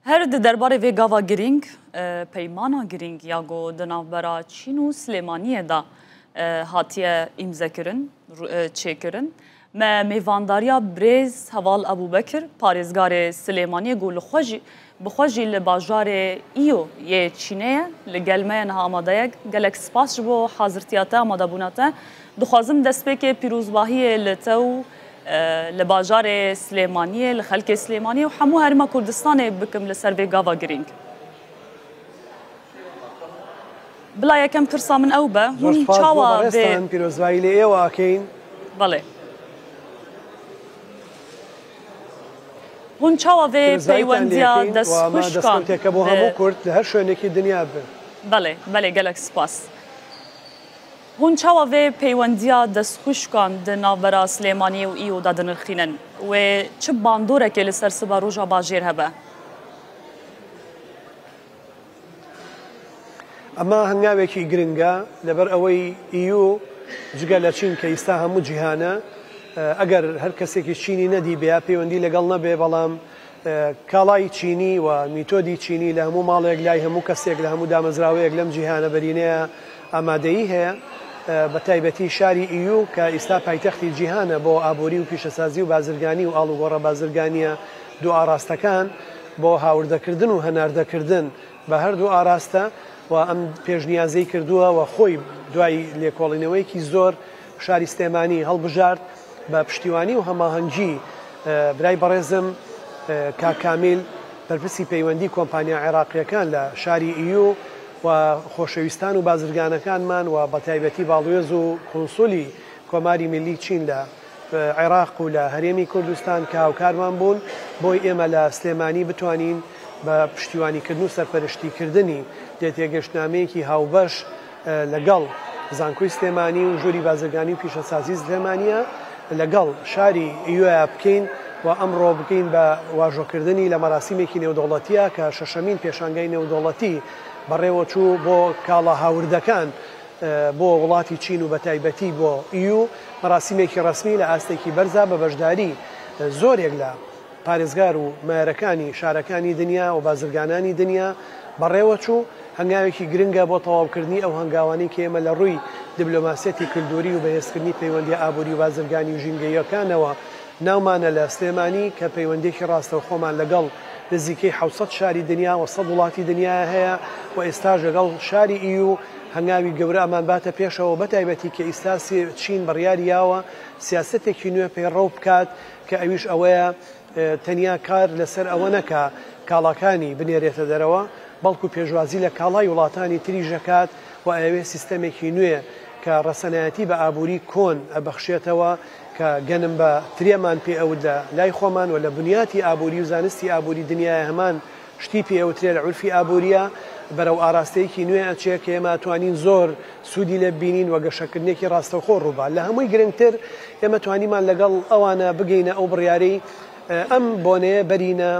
هر درباره وی گاوا گرینگ پیمانا گرینگ یا گو دنابرا چین و سلیمانیه دا هاتیه امضا کرن چه کرن ما میوانداریا برز حوال ابو بکر پارێزگار سلیمانیه گو بخواجی لباجار ایو یه چینه لگلمه نه آماده گلک سپاس بو حاضرتیاته آماده بوناته دخوازم دست به که پیروزباهی لتو لباجار سلیمانیه لخلق سلیمانیه و همو هرما کردستان بکم لسر وی گاوا گرینگ بلا یکم پرسا من او به هون چاوا به پیروزباهی لی و اکین بله هون چاوا وی پیوندیا دست خوش کن که با همو کرد لهر شوینکی دنیا به بله گلک سپاس هون چاوا وی پیوندیا دست خوش کن د ناورا سلیمانی و ایو دادن الخینن و چه باندوره که لسر سبا روژا باجیر هبه اما هنگاوێکی گرنگە لەبەر ئەوەی ئیو جگە لە چین کە ئیستا هەموو جیهانە ئەگەر هەر کەسێکی چینی نەدی بێ پەیوەندی لەگەڵ نەبێ بەڵام کاڵای چینی و میتۆدی چینی لە هەموو ماڵێک لای هەموو کەسێک لە هەموو دامەزراوەیەک لەم جیهانە بەرینەیە ئامادەیی هەیە بە تایبەتی شاری ئیو کە ئیستا پایتەختی جیهانە بۆ ئابووری و پیشەسازی و بازرگانی و ئاڵوگۆڕە بازرگانیە دوو ئاراستەکان بۆ هاوردەکردن و هەناردەکردن بە هەردوو ئاراستە و ئەم پێشنیازەی کردووە و خۆی دوای لێکۆڵینەوەیەکی زۆر شاری سلێمانی هەڵبژارد بە پشتیوانی و هەماهەنگی برای بەڕێزم کاکامیل بەرپرسی پەیوەندی کۆمپانیا عێراقیەکان لە شاری ئیو و خۆشەویستان و بازرگانەکانمان و بە تایبەتی باڵوێز و کۆنسولی کۆماری ملی چین لە عێراق و لە هەرێمی کوردستان کە هاوکارمان بوون بۆی ئێمە لە سلێمانی بتوانین بە پشتیوانیکردن و سەرپەرشتیکردنی دێتێگەشتنامەیەکی هاوبەش لەگەڵ زانکۆی سلێمانی و ژووری بازرگانی و پیشەسازی سلێمانیە لەگەڵ شاری ئیوە بکەین و ئەمڕۆ بکەین بە واژۆکردنی لە مەراسیمێکی نێودەوڵەتیە کە شەشەمین پێشانگای نێودەوڵەتی بەڕێوە چوو بۆ کاڵە هاوردەکان بۆ وڵاتی چین و بە تایبەتی بۆ ئیو مەراسیمێکی ڕسمی لە ئاستێکی بەرزا بە بەشداری زۆرێک لە پارێزگار و مایەرەکانی شارەکانی دنیا و بازرگانانی دنیا بەڕێوە چوو هەنگاوێکی گرنگە بۆ تەواوکردنی ئەو هەنگاوانی کە ئێمە لە ڕووی دیبلۆماسیەتی کللتوری و بەهێزکردنی پەیوەندی ئابووری و بازرگانی و ژینگەییەکانەوە ناومانە لە سلێمانی کە پەیوەندێکی ڕاستەو خۆمان لەگەڵ نزیکەی 600 شاری دنیا و 100 وڵاتی دنیا هەیە و ئێستاژ لەگەڵ شاری ئیو هەنگاوی گەورە ئەمان باتە پێشەوە بە تایبەتی کە ئیستا چین بڕیاریاوە سیاسەتێکی نوێ پەیڕەو بکات کە ئەویش ئەوەیە تەنیا کار لەسەر ئەوە نەکا کاڵاکانی بنێرێتە دەرەوە بەڵکو پێشوازی لە کاڵای وڵاتانی تری ژەکات و ئەوێ سیستەمێکی نوێ کە ڕەسەنایەتی بە ئابووری کۆن ئەبەخشێتەوە کە گەنم بە ترێمان پێ ئەودا لای خۆمان و لە بنیاتی ئابووری و زانستی ئابووری دنیای هەمان شتی پێ ئەوترێ لە عورفی ئابووریە بەرەو ئاراستەیەکی نوێ ئەچێ کە ئێمە توانین زۆر سوودی لێ بینین و گەشەکردنێکی ڕاستەوخۆ ڕووبا لە هەمووی گرنگتر ئێمە توانیمان لەگەڵ ئەوانە بگەینە ئەو بڕیارەی ئەم بۆنەیە بەرینە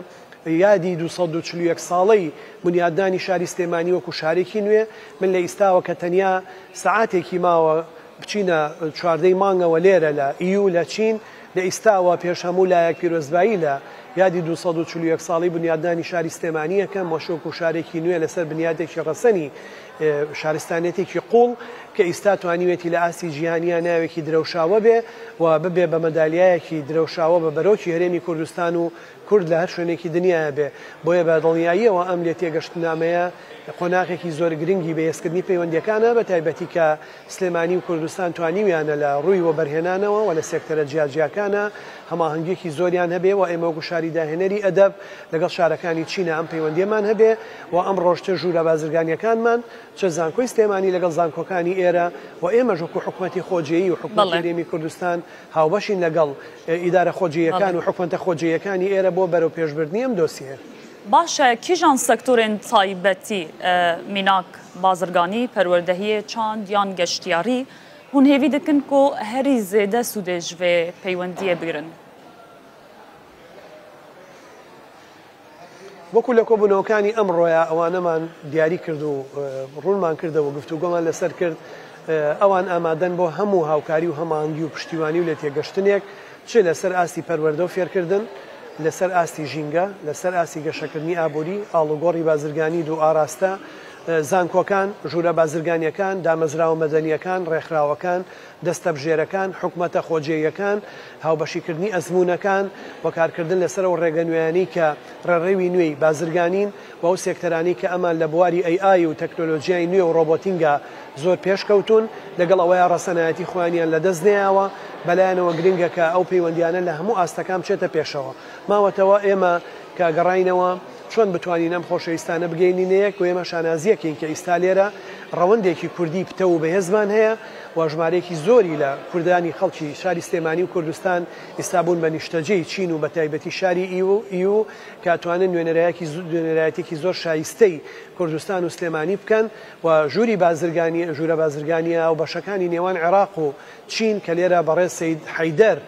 یادی 241 ساڵەی بنیاددانی شاری سلێمانی وەکو شارێکی نوێ من لە ئیستاوە کە تەنیا سەعاتێکی ماوە بچینە چواردەی مانگەوە لێرە لە ئیو لە چین لە ئیستاوە پێش هەموو لایەک پیرۆزبایی لە یادی 241 ساڵی بنیاددانی شاری سلێمانیەکەم وەشۆک و شارێکی نوێ لەسەر بنیادێکی ڕەسەنی شارستانێتێکی قوڵ کە ئیستا توانیوێتی لە ئاسی جیهانیە ناوێکی درەوشاوە بێ و ببێ بە مەدالیایەکی درەوشاوە بە بەرەوکی هەرێمی کوردستان و کورد لە هەر شوێنێکی دنیاە بێ بۆیە بە دڵنیاییەوە ئەم لێ تێگەشتنامەیە قۆناغێکی زۆر گرنگی بەهێزکردنی پەیوەندیەکانە بە تایبەتی کە سلێمانی و کوردستان توانیویانە لە ڕووی وەبەرهێنانەوە و لە سێکتەرە جیاجیاکانە هەماهەنگێکی زۆریان هەبێ و ئێمە وەکو شاری داهێنەری ئەدەب لەگەڵ شارەکانی چینە ئەم پەیوەندیەمان هەبێ و ئەم ڕۆژتە ژوورە بازرگانیەکانمان چه زانکۆی سلێمانی لەگەڵ زانکۆکانی ئێرە و ئێمە ژوکو حکوومەتی خۆجێیی و حکوومەتی هەرێمی کوردستان هاوبەشین لەگەڵ ئیدارە خۆجێیەکان و حکوومەتە خۆجێیەکانی ئێرە بۆ بەرەو پێشبردنی ئەم دۆسیە باشە کیژان سەکتۆرên تایبەتی میناک بازرگانی پەروەردەهیە چاند یان گەشتیاری hûn hêvî dikin ku herî zêde sûdê ji vê peywendiyê bigirin وەکو لە کۆبوونەوەکانی ئەمڕۆیە ئەوانەمان دیاری کرد و ڕوونمان کردەوە گفتوگۆمان لەسەر کرد ئەوان ئامادەن بۆ هەموو هاوکاری و هەماهەنگی و پشتیوانی و لە تێگەشتنێک چێ لەسەر ئاستی پەروەردە و فێرکردن لەسەر ئاستی ژینگە لەسەر ئاسی گەشەکردنی ئابووری ئاڵوگۆڕی بازرگانی و ئاراستە زانکۆکان ژوورە بازرگانیەکان دامەزراوە مەدەنیەکان ڕێکخراوەکان دەستەبژێرەکان حکومەتە خۆجێیەکان هاوبەشیکردنی ئەزمونونەکان وەکارکردن لەسەر و ڕێگەنوێیانی کە ڕێڕێوی نوێی بازرگانین و ئەو سێکتەرانی کە ئەمان لە بواری AI و تەکنۆلۆژیای نوێ و ڕۆبۆتینگە زۆر پێشکەوتون لەگەڵ ئەوەیە ڕەسەنایەتی خۆیانیان لەدەست نێیاوە بەلایەنەوە گرنگە کە ئەو پەیوەندیانە لە هەموو ئاستەکان بچێتە پێشەوە ماوەتەوە ئێمە کە گەڕاینەوە چۆن بتوانین ئەم خۆشەویستانە بگەینینەیەک و ئێمە شانازیەکەین کە ئیستا لێرە ڕەوەندێکی کوردی پتە و بەهێزمان هەیە و ژمارەیەکی زۆری لە کوردانی خەڵکی شاری سلێمانی و کوردستان ئێستابوون بە نیشتەجێی چین و بە تایبەتی شاری ئیو کاتوانن نوێنەرایەتێکی زۆر شایستەی کوردستان و سلێمانی بکەن و ژوورە بازرگانیە و بەشەکانی نێوان عێراق و چین کە لێرە بەڕێز سەید حەیدەر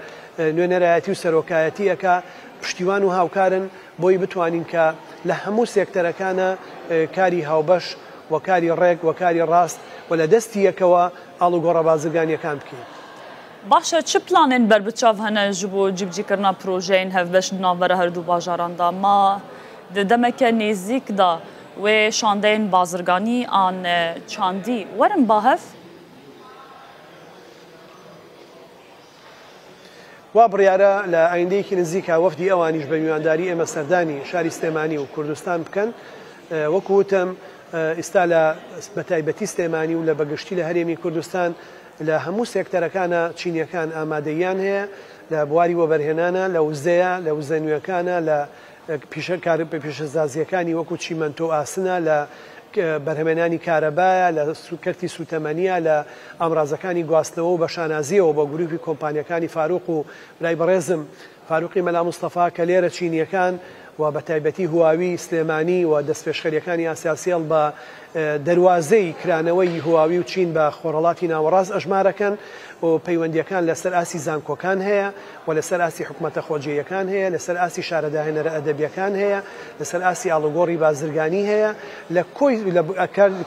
نوێنەرایەتی و سەرۆکایەتیەکە پشتیوان و هاوکارن بۆی بتوانین کە لە هەموو سێکتەرەکانە کاری هاوبەش و کاری ڕێک و کاری ڕاست و لە دەستی یەکەوە ئاڵوگۆڕە بازرگانیەکان بکەین. باشە چ پلانên berbiçav hene ji bo cibcîkirina projeyên hevbeş di navbera her du bajaran da ma di demeke nêzik da wê şandeyên bazirganî an çandî werin bahev? وا بڕیارە لە ئایندەیەکی نزیکە وەفدی ئەوانیش بە میوانداری ئێمە سەردانی شاری سلێمانی و کوردستان بکەن وەکو وتم ئێستا لە بەتایبەتی سلێمانی و لە بەگشتی لە هەرێمی کوردستان لە هەموو سێکتەرەکانە چینیەکان ئامادەیان هەیە لە بواری وەبەرهێنانە لە وزەیە لە وزە نوێەکانە لە پیشەسازیەکانی وەکو چیمەنتۆ ئاسنە لە بەرهەمێنانی کارەبایە لە کەرتی سوتەمەنیە لە ئامرازەکانی گواستنەوە و بە شانازیەوە بە گروپی کۆمپانیەکانی فاروق و برای بەڕێزم فاروقی مەلا موستەفا کە لێرە چینیەکان و بە تایبەتی هواوی سلێمانی و دەستپێشخەریەکانی ئاسیاسیەڵ بە دەواازەی کرانەوەی هواوی و چین بە خۆڕەڵاتی ناوەڕاست ئەژمارەکەن و پەیوەندیەکان لەسەر ئاسی زانکۆکان هەیە و لەسەر ئاسی حکومەتە خۆجێیەکان هەیە لەسەر ئاسی شارەداهێنەرە ئەدەبیەکان هەیە لەسەر ئاسی ئاڵوگۆڕی بازرگانی هەیە لە کۆی لە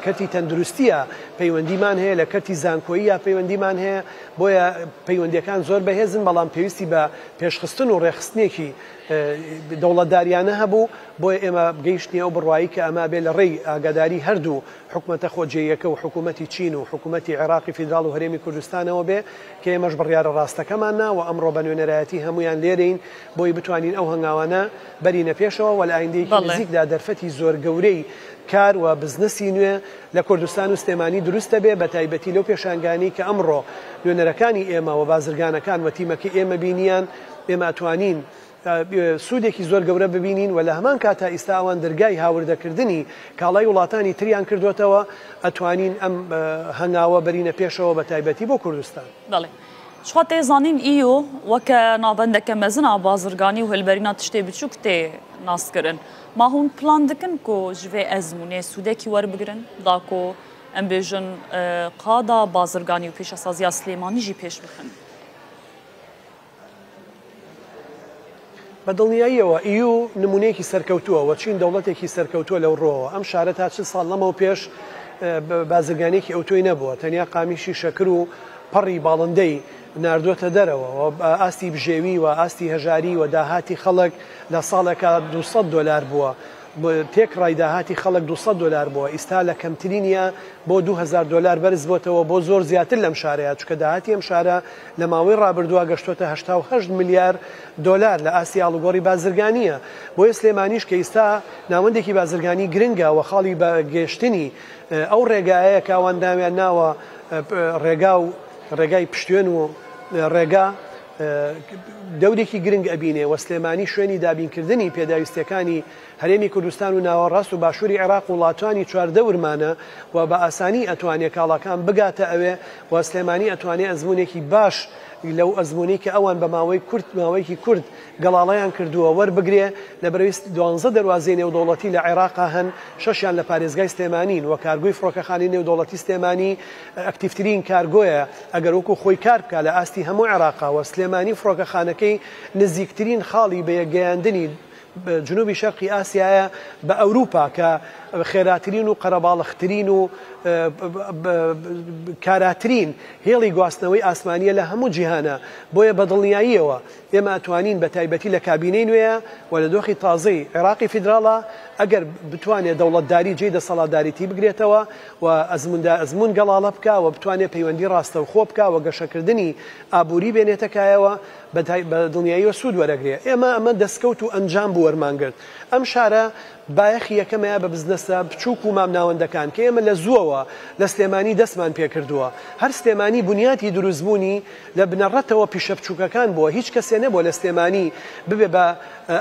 کەرتی تەندروستیە پەیوەندیمان هەیە لە کەرتی زانکۆییە پەیوەندیمان هەیە بۆیە پەیوەندیەکان زۆر بەهێزن بەڵام پێویستی بە پێشخستن و ڕێخستنێکی دەوڵەتداریانە هەبوو بۆیە ئێمە گەیشتنی ئەو بڕوایی کە ئەما بێ لە ڕێی ئاگاداری هەردوو حکومەتە خۆجێیەکە و حکوومەتی چین و حکوومەتی عێراقی فیدراڵ و هەرێمی کوردستانەوە بێ کە ئێمەش بڕیارە ڕاستەکەمان ناوە ئەمڕۆ بە نوێنەرایەتی هەمویان لێرەین بۆی بتوانین ئەو هەنگاوانە بەرینە پێشەوە و لە ئایندەیەکی نزیکدا دەرفەتی زۆر گەورەی کار و بزنسی نوێ لە کوردستان و سلێمانی دروستە بێ بە تایبەتی لەو پێشانگانی کە ئەمڕۆ نوێنەرەکانی ئێمە و بازرگانەکان و تیمەکە ئێمە بینیان ئێمە ئەتوانین سوودێکی زۆر گەورە ببینین و لە هەمان کاتا ئێستا ئەوان دەرگای هاوردەکردنی کاڵای وڵاتانی تریان کردوێتەوە ئەتوانین ئەم هەنگاوە بەرینە پێشەوە بە تایبەتی بۆ کوردستان. بەڵێ شخوا تێزانین ئیو وەکە ناوبەندەکە مەزنە بازرگانی و هەلبەرینا تشتێ بچووک تێ ناسکردن ما هون پلان دکن کۆ ji vê ezmûnê sûdekî werbigrin da ku em bêjin qada bazirganî û pêşesaziya Slêmanî jî pêş bixin. بە دڵنیاییەوە ئیو نمونەیەکی سەرکەوتووە و چین دەوڵەتێکی سەرکەوتووە لەو ڕۆوە ئەم شارە تا چ ساڵ لەمەوە پێش بازرگانێکی ئەوتۆی نەبووە تەنیا قامیشی شەکر و پەڕی باڵندەی ناردووەتە دەرەوە و ئاستی بژێوی و ئاستی هەژاری و داهاتی خەڵک لە ساڵێکە $200 بووە تێک ڕایداهاتی خەڵک $200 بووە ئیستا لە کەمترینە بۆ $2000 بەرز بۆتەوە بۆ زۆر زیاتر لەم شارەیە چکە داهاتی ئەم شارە لە ماوەی ڕابردووە گەشتۆتە $88 میلیارد لە ئاسی ئاڵوگۆڕی بازرگانیە بۆیە سلێمانیش کە ئیستا ناوەندێکی بازرگانی گرنگە و خاڵی بە گەشتنی ئەو ڕێگایەیە کاوەنداویان ناوە ڕێگای پشتێن و ڕێگا دەورێکی گرنگ ئەبینێ و سلێمانی شوێنی دابینکردنی پێداویستەکانی هەرێمی کوردستان و ناوەڕاست و باشووری عێراق وڵاتانی چواردە ورمانە و بە ئاسانی ئەتوانێت کاڵەکان بگاتە ئەوێ و سلێمانی ئەتوانێت ئەزمونێکی باش لەو ئەزمونی کە ئەوان بە ماوەیەکی کورد گەڵاڵەیان کردووە وەربگرێ لە بەرویست 12 دەواازەی نێودەوڵەتی لە عێراقا هەن 6یان لە پارێزگای سلێمانین و کارگۆی فڕۆکەخانی نێودەوڵەتی سلێمانی ئەکتیفترین کارگۆیە ئەگەر وەکو خۆی کار بکە لە ئاستی هەموو عێراقا و سلێمانی فڕۆکەخانەکەی نزیکترین خاڵی بە یەکگەیاندنی جنوبی شەرقی ئاسیایە بە ئەوروپا کە خێراترین و قەرەباڵغترین و کاراترین هێڵی گواستنەوەی ئاسمانیە لە هەموو جیهانە. بۆیە بە دڵنیاییەوە ئێمە ئەتوانین بە تایبەتی لە کابینەی نوێیە و لە دۆخی تازەی عێراقی فیدراڵە ئەگەر بتوانێت دەوڵەتداری جێی دەسەڵاتداریتی بگرێتەوە و ئەزمون گەڵاڵە بکە و بتوانێت پەیوەندی ڕاستەوخۆ بکە و گەشەکردنی ئابووری بێنێتەکایەوە بە دڵنیاییەوە سوود وەرەگرێ. ئێمە ئەمە دەستکەوت و ئەنجام بوو وەرمانگرت. ئەم شارە بایەخی یەکەمەیە بە بزنسە بچووک و مامناوەندەکان کە ئێمە لە زووەوە لە سلێمانی دەستمان پێکردووە. هەر سلێمانی بنیاتی دروستبوونی لە بنەڕەتەوە پیشە بچووکەکان بووە. هیچ کەسێ نەبووە لە سلێمانی ببێ بە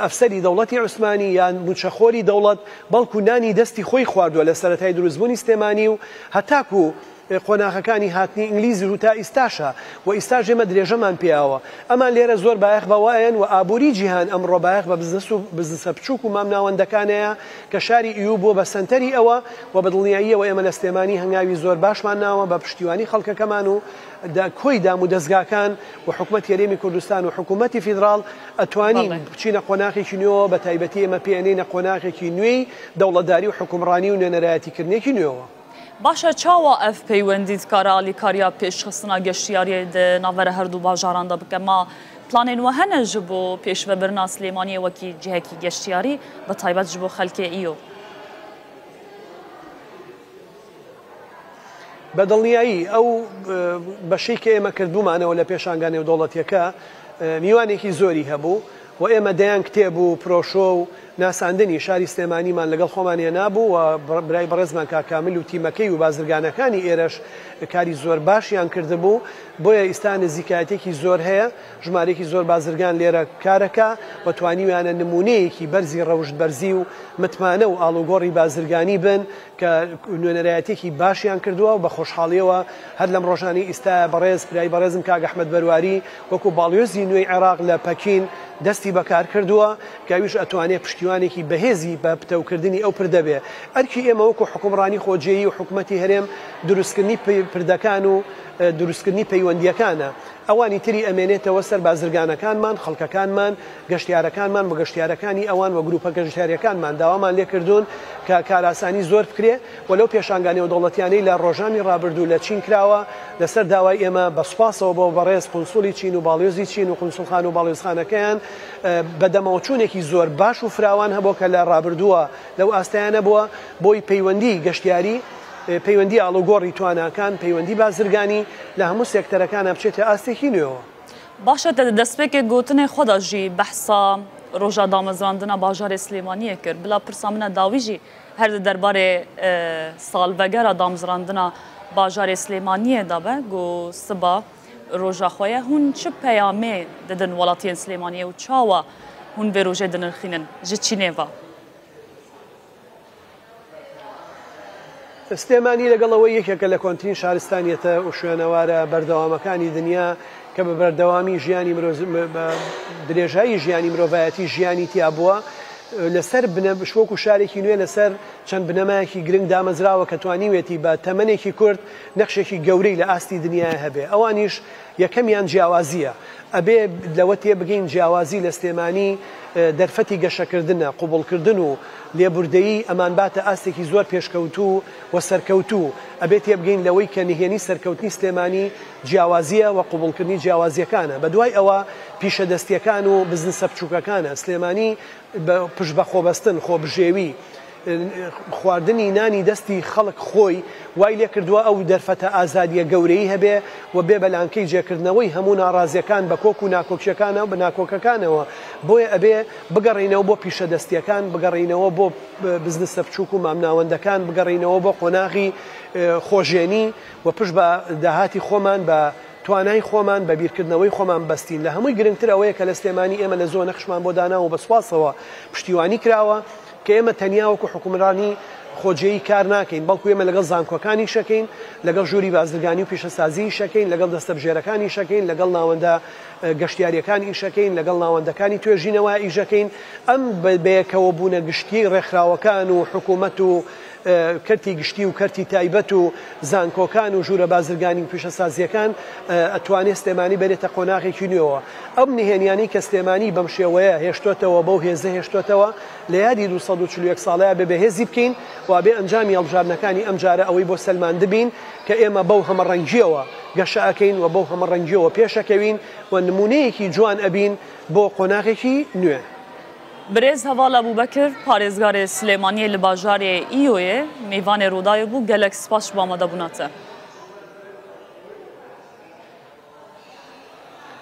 ئەفسەری دەوڵەتی عوسمانی یان موچەخۆری دەوڵەت، بەڵکو نانی دەستی خۆی خواردووە لە سەرەتای دروستبوونی سلێمانی و هەتاکو قۆناغەکانی هاتنی ئینگلیزی و تا ئیستاشە و ئیستا ژێمە درێژەمان پیاوە. ئەمان لێرە زۆر بایەخ بەوایەن و ئابووری جیهان ئەمڕۆ بایەخ بە بزنسە بچووک و مامناوەندەکانەیە کە شاری ئیو بۆ بە سنتەری ئەوە و بە دڵنیاییەوە ئێمە لە سلێمانی هەنگاوی زۆر باشمان ناوە بە پشتیوانی خەڵکەکەمان و کۆی دام و دەستگاکان و حکوومەتی هەرێمی کوردستان و حکوومەتی فیدراڵ ئەتوانین بچینە قۆناغێکی نوێەوە بە تایبەتی ئێمە پێێنینە قۆناغێکی نوێی دەوڵەتداری و حکومڕانی و نوێنەرایەتیکردنێکی نوێەوە. باشە چاوە ئەف پەیوەندیت کارە ئالیکاریا پێشخستنا گەشتیاریە ناوەرە هەردوو باژاراندا بکە ما پلانên we hene ji bo pêşvebirina Slêmaniyê wekî cihekî geştiyarî bi taybet ji bo xelkê îyo. بە دڵنیایی ئەو بەشەی کە ئێمە کردبوومانەوە لە پێشانگانێ و دەوڵەتیەکە میوانێکی زۆری هەبوو و ئێمە دەیان کتێب و پرۆشۆ و ناساندنی شاری سلێمانیمان لەگەڵ خۆمان هێنابوو و برای بەڕێزمان کاکامل و تیمەکەی و بازرگانەکانی ئێرەش کاری زۆر باشیان کردبوو. بۆیە ئێستا نزیکایەتێکی زۆر هەیە، ژمارێکی زۆر بازرگان لێرە کارەکە و توانیویانە نمونەیەکی بەرزی ڕەوشت بەرزی و متمانە و ئاڵوگۆڕی بازرگانی بن کە نوێنەرایەتێکی باشیان کردووە و بە خۆشحاڵیەوە هەر لەم ڕۆژانی ئێستا بەڕێز پرای بەڕێزم کاک ئەحمەد بەرواری وەکو باڵیۆزی نوێی عێراق لە پەکین دەستی بەکار کردووە کاویش ئەتوانێت پشتیوانێکی بەهێزی بە پتەوکردنی ئەو پردەبێ. ئەرکی ئێمە وەکو حکومڕانی خۆجێیی و حکوومەتی هەرێم دروستکردنی پردەکان و دروستکردنی پەیوەندیەکانە. ئەوانی تری ئەمێنێتەوە سەر بازرگانەکانمان، خەڵکەکانمان، گەشتیارەکانمان و گەشتیارەکانی ئەوان و گروپە گەشتیارەکانمان داوامان لێ کردوون کە کاراسانی زۆر بکرێ و لەو پێشانگانی و دەوڵەتیانەی لە ڕۆژانی ڕابردوو لە چین کراوە لەسەر داوای ئێمە بە سوپاسەوە بۆ بەڕێز قونسوڵی چین و باڵیۆزی چین و قونسوڵخان و باڵیۆزخانەکەیان بەدەمەوەچوونێکی زۆر باش و فراوان هەبوو کە لە ڕابردووە لەو ئاستایانە بووە بۆی پەیوەندی گەشتیاری، پەیوەندی ئاڵوگۆڕی تواناکان، پەیوەندی بازرگانی لە هەموو سێکتەرەکانە بچێتە ئاستێکی نوێەوە. باشە دەستپێکێک گوتنێ خۆدا ژی بەحسا ڕۆژە دامەزراندنە باژارێ سلێمانیە کرد بلا پرسا منە داویژی هەر دەربارێ ساڵڤەگەرە دامزراندنە باژارێ سلێمانیە دابە گو سبا ڕۆژە خۆیە هون چ پەیامێ دەدن وڵاتیان سلێمانیە و چاوە هون بێ ڕۆژێ دنرخینن ji چینێڤە. سلێمانی لەگەڵەوەی یەکێکە لە کۆنترین شارستانیەتە و شوێنەوارە بەردەوامەکانی دنیا کە بە بەردەوامی ژیانی درێژایی ژیانی مرۆڤایەتی ژیانی تیا بووە لەسەر شوۆک و شارێکی نوێ لەسەر چەند بنەمایەکی گرنگ دامەزراوە کە توانیوێتی بە تەمەنێکی کورد نەخشێکی گەورەی لە ئاستی دنیای هەبێ. ئەوانیش یەکەمیان جیاوازیە. ئەبێ لەوە تێ بگەین جیاوازی لە سلێمانی دەرفەتی گەشەکردنە، قوبوڵکردن و لێبوردەیی ئەمان باتە ئاستێکی زۆر پێشکەوتوو و سەرکەوتوو. ئەبێت تێبگەین لەوەی کە نهێنی سەرکەوتنی سلێمانی جیاوازیە و قوبوڵکردنی جیاوازیەکانە. بەدوای ئەوە پیشەدەستیەکان و بزنسە بچووکەکانە. سلێمانی پشت بە خۆبەستن، خۆبژێوی، خواردنی نانی دەستی خەڵک خۆی وای لێ کردووە ئەو دەرفەتە ئازادیە گەورەی هەبێ و بێ بەلانکەی جێکردنەوەی هەموو ناڕازیەکان بە کۆک و ناکۆکیەکانە بە ناکۆکەکانەوە. بۆیە ئەبێ بگەڕینەوە بۆ پیشەدەستیەکان، بگەڕینەوە بۆ بزنسە بچووک و مامناوەندەکان، بگەڕینەوە بۆ قۆناغی خۆژێنی و پشت بە داهاتی خۆمان بە توانای خۆمان بە بیرکردنەوەی خۆمان بەستین. لە هەمووی گرنگتر ئەوەیە کە لە سلێمانی ئێمە لە زۆر نەخشمان بۆ دانا و بە سوپاسەوە پشتیوانی کراوە کە ئێمە تەنیا وەکو حکومڕانی خۆجێی کار ناکەین بەڵکو ئێمە لەگەڵ زانکۆکانی شەکەین لەگەڵ ژووری بازرگانی و پیشەسازی شەکەین لەگەڵ دەستەبژێرەکانی شەکەین لەگەڵ ناوەندە گەشتیاریەکانی شەکەین لەگەڵ ناوەندەکانی توێژینەوە ئیژەکەین ئەم بەیەکەوە بوونە گشتی ڕێکخراوەکان و حکوومەت و کەرتی گشتی و کەرتی تایبەت و زانکۆکان و ژوورە بازرگانی و پیشەسازیەکان ئەتوانێت سلێمانی بێتە قۆناغێکی نوێەوە ئەم نهێنیانی کە سلێمانی بەم شێوەیە هێشتۆتەوە بەو هێزە هێشتۆتەوە لە یادی 241 ساڵەیە بێ هێزی بکەین و بێ ئەنجامی هەڵبژاردنەکانی ئەم جارە ئەوەی بۆ سلمان دەبین کە ئێمە بەو هەمەڕەنگیەوە گەشە ئەکەین و بەو هەمەڕەنگیەوە پێشەکەوین و نمونەیەکی جوان ئەبین بۆ قۆناغێکی نوێ. برێز هەواڵ ئەبوبەکر پارێزگارê Silêmaniyê li bajarê Îyoyê mêvanê Rodayê bû gelek spas ji amadebûna te.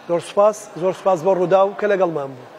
زۆر سوپاس بۆ ڕوودا و کە لەگەڵمان بوو.